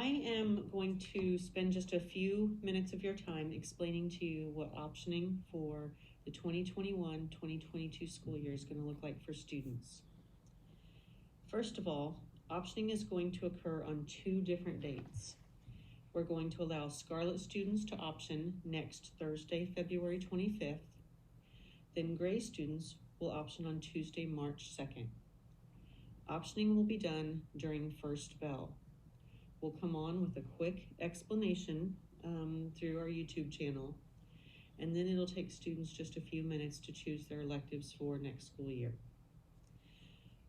I am going to spend just a few minutes of your time explaining to you what optioning for the 2021-2022 school year is going to look like for students. First of all, optioning is going to occur on 2 different dates. We're going to allow Scarlet students to option next Thursday, February 25th. Then Gray students will option on Tuesday, March 2nd. Optioning will be done during first bell. We'll come on with a quick explanation through our YouTube channel, and then it'll take students just a few minutes to choose their electives for next school year.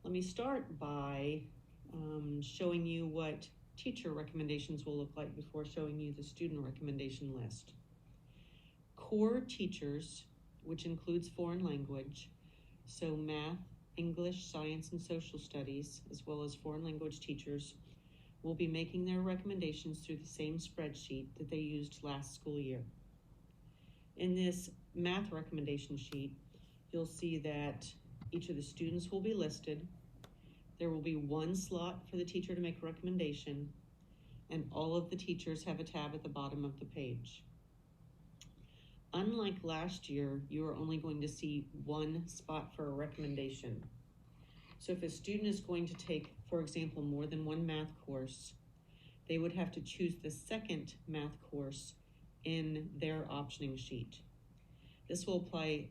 Let me start by showing you what teacher recommendations will look like before showing you the student recommendation list. Core teachers, which includes foreign language, so math, English, science, and social studies, as well as foreign language teachers, will be making their recommendations through the same spreadsheet that they used last school year. In this math recommendation sheet, you'll see that each of the students will be listed. There will be 1 slot for the teacher to make a recommendation, and all of the teachers have a tab at the bottom of the page. Unlike last year, you are only going to see 1 spot for a recommendation. So if a student is going to take, for example, more than 1 math course, they would have to choose the second math course in their optioning sheet. This will apply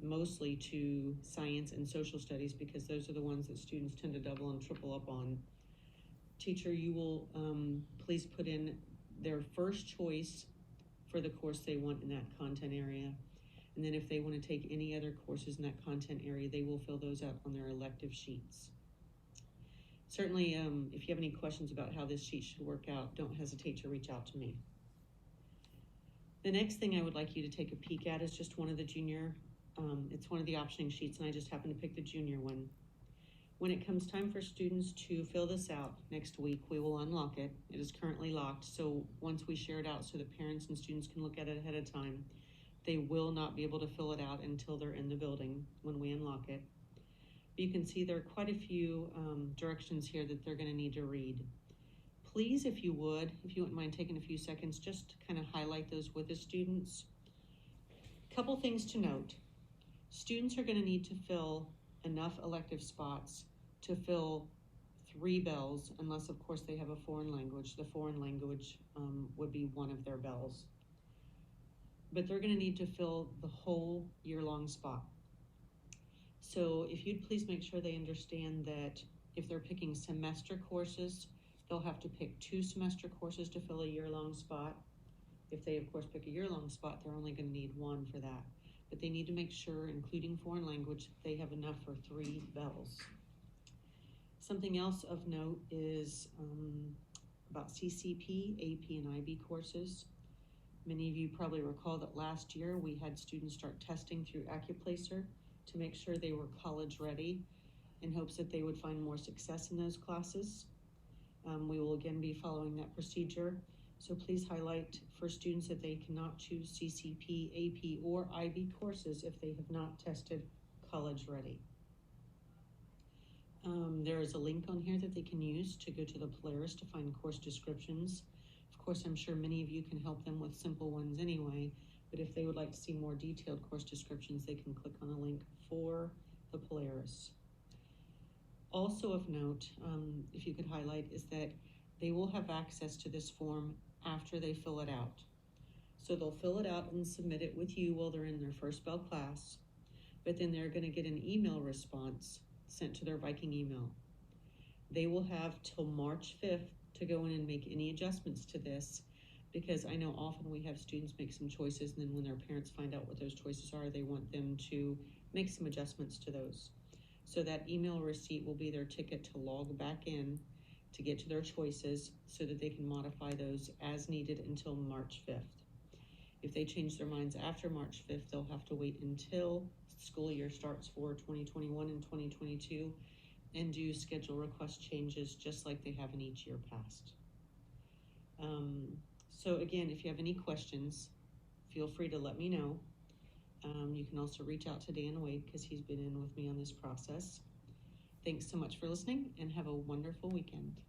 mostly to science and social studies because those are the ones that students tend to double and triple up on. Teacher, you will please put in their first choice for the course they want in that content area. And then if they want to take any other courses in that content area, they will fill those out on their elective sheets. Certainly, if you have any questions about how this sheet should work out, don't hesitate to reach out to me. The next thing I would like you to take a peek at is just one of the junior, it's one of the optioning sheets, and I just happened to pick the junior one. When it comes time for students to fill this out next week, we will unlock it. It is currently locked, so once we share it out so that parents and students can look at it ahead of time, they will not be able to fill it out until they're in the building when we unlock it. But you can see there are quite a few directions here that they're going to need to read. Please, if you wouldn't mind taking a few seconds just to kind of highlight those with the students. Couple things to note. Students are going to need to fill enough elective spots to fill 3 bells, unless of course they have a foreign language. The foreign language would be one of their bells. But they're going to need to fill the whole year-long spot. So if you'd please make sure they understand that if they're picking semester courses, they'll have to pick 2 semester courses to fill a year-long spot. If they, of course, pick a year-long spot, they're only going to need 1 for that. But they need to make sure, including foreign language, they have enough for 3 bells. Something else of note is about CCP, AP, and IB courses. Many of you probably recall that last year we had students start testing through AccuPlacer to make sure they were college ready in hopes that they would find more success in those classes. We will again be following that procedure. So please highlight for students that they cannot choose CCP, AP, or IB courses if they have not tested college ready. There is a link on here that they can use to go to the Polaris to find course descriptions. Of course, I'm sure many of you can help them with simple ones anyway, but if they would like to see more detailed course descriptions, they can click on the link for the Polaris. Also of note, if you could highlight, is that they will have access to this form after they fill it out. So they'll fill it out and submit it with you while they're in their first bell class, but then they're going to get an email response sent to their Viking email. They will have till March 5th to go in and make any adjustments to this, because I know often we have students make some choices, and then when their parents find out what those choices are, they want them to make some adjustments to those. So that email receipt will be their ticket to log back in to get to their choices so that they can modify those as needed until March 5th. If they change their minds after March 5th, they'll have to wait until school year starts for 2021 and 2022 and do schedule request changes just like they have in each year past. So again, if you have any questions, feel free to let me know. You can also reach out to Dan Wade because he's been in with me on this process. Thanks so much for listening and have a wonderful weekend.